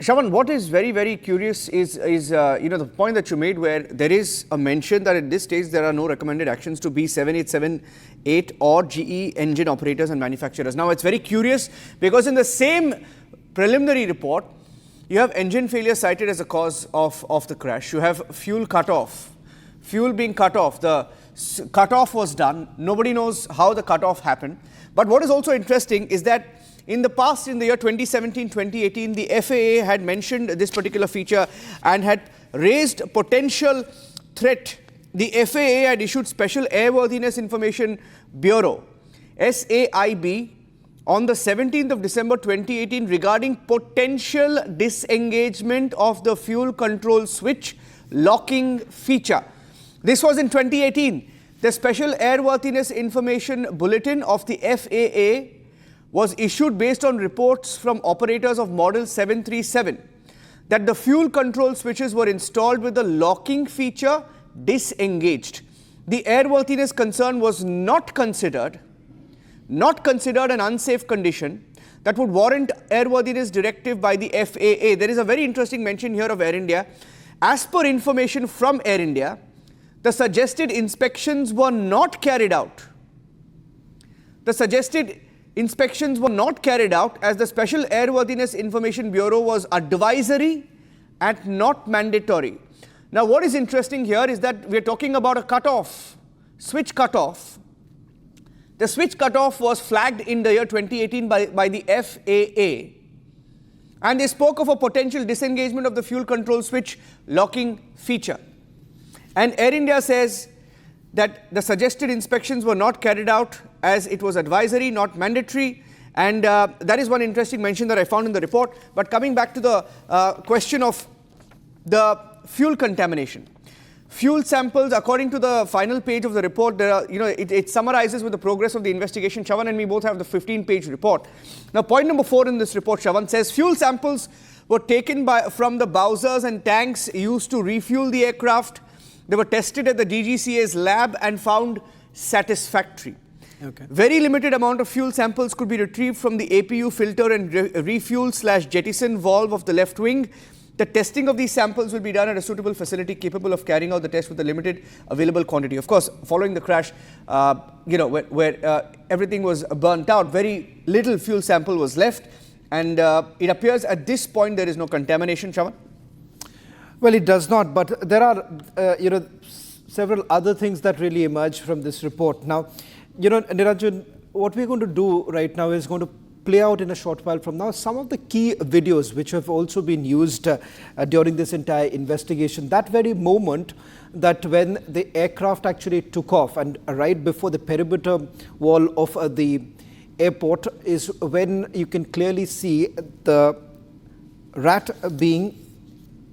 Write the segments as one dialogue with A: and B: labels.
A: Shravan, what is very, very curious is the point that you made where there is a mention that at this stage there are no recommended actions to B7878 or GE engine operators and manufacturers. Now, it's very curious because in the same preliminary report, you have engine failure cited as a cause of the crash. You have fuel cutoff. Fuel being cut off. The cutoff was done. Nobody knows how the cutoff happened. But what is also interesting is that in the past, in the year 2017-2018, the FAA had mentioned this particular feature and had raised potential threat. The FAA had issued Special Airworthiness Information Bureau, SAIB, on the 17th of December 2018 regarding potential disengagement of the fuel control switch locking feature. This was in 2018. The Special Airworthiness Information Bulletin of the FAA was issued based on reports from operators of model 737 that the fuel control switches were installed with the locking feature disengaged. The airworthiness concern was not considered an unsafe condition that would warrant airworthiness directive by the FAA. There is a very interesting mention here of Air India. As per information from Air India, the suggested inspections were not carried out. The suggested inspections were not carried out as the Special Airworthiness Information Bureau was advisory and not mandatory. Now, what is interesting here is that we are talking about a cutoff, switch cutoff. The switch cutoff was flagged in the year 2018 by the FAA, and they spoke of a potential disengagement of the fuel control switch locking feature. And Air India says that the suggested inspections were not carried out as it was advisory, not mandatory. And that is one interesting mention that I found in the report. But coming back to the question of the fuel contamination. Fuel samples, according to the final page of the report, there are, it summarizes with the progress of the investigation. Shravan and me both have the 15-page report. Now, point number 4 in this report, Shravan, says fuel samples were taken from the bowsers and tanks used to refuel the aircraft. They were tested at the DGCA's lab and found satisfactory. Okay. Very limited amount of fuel samples could be retrieved from the APU filter and refuel/jettison valve of the left wing. The testing of these samples will be done at a suitable facility capable of carrying out the test with a limited available quantity. Of course, following the crash, where everything was burnt out, very little fuel sample was left, and it appears at this point there is no contamination, Shravan.
B: Well, it does not, but there are, several other things that really emerge from this report. Now, Niranjan, what we're going to do right now is going to play out in a short while from now some of the key videos which have also been used during this entire investigation. That very moment that when the aircraft actually took off and right before the perimeter wall of the airport is when you can clearly see the rat being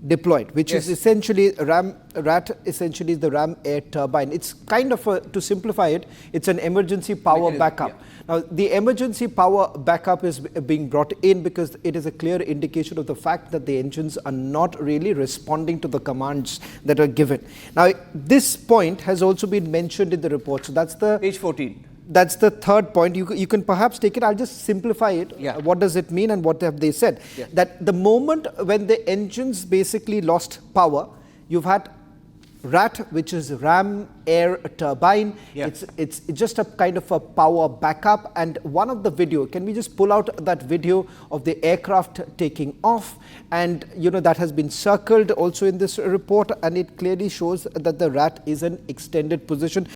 B: deployed, which is essentially RAT essentially is the ram air turbine. It's kind of to simplify it, it's an emergency power backup. Yeah. Now, the emergency power backup is being brought in because it is a clear indication of the fact that the engines are not really responding to the commands that are given. Now, this point has also been mentioned in the report. So that's the
A: page 14.
B: That's the third point. You can perhaps take it. I'll just simplify it. Yeah. What does it mean and what have they said? Yeah. That the moment when the engines basically lost power, you've had RAT, which is ram air turbine. Yeah. It's just a kind of a power backup. And one of the video, can we just pull out that video of the aircraft taking off? And that has been circled also in this report, and it clearly shows that the RAT is an extended position.